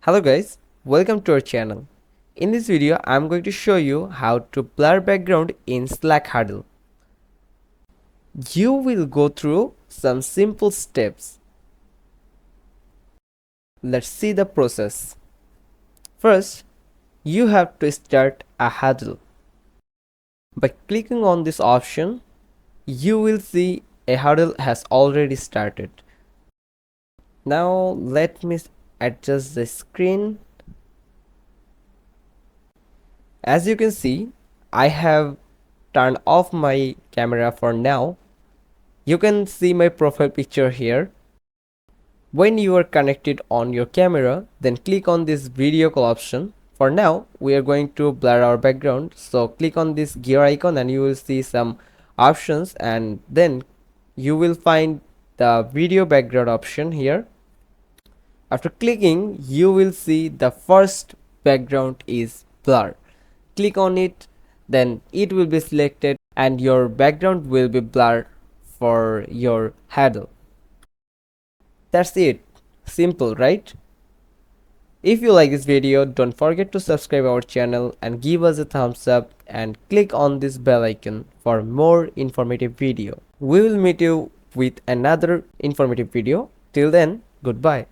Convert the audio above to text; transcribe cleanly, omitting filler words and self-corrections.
Hello guys, welcome to our channel. In this video, I'm going to show you how to blur background in Slack Huddle. You will go through some simple steps. Let's see the process. First, you have to start a huddle. By clicking on this option, you will see a huddle has already started. Now let me adjust the screen. As you can see, I have turned off my camera for now. You can see my profile picture here. When you are connected on your camera, then click on this video call option. For now, we are going to blur our background. So click on this gear icon and you will see some options, and then you will find the video background option here. After clicking, you will see the first background is blur. Click on it, then it will be selected and your background will be blurred for your Huddle. That's it. Simple, right? If you like this video, don't forget to subscribe our channel and give us a thumbs up and click on this bell icon for more informative video. We will meet you with another informative video. Till then, goodbye.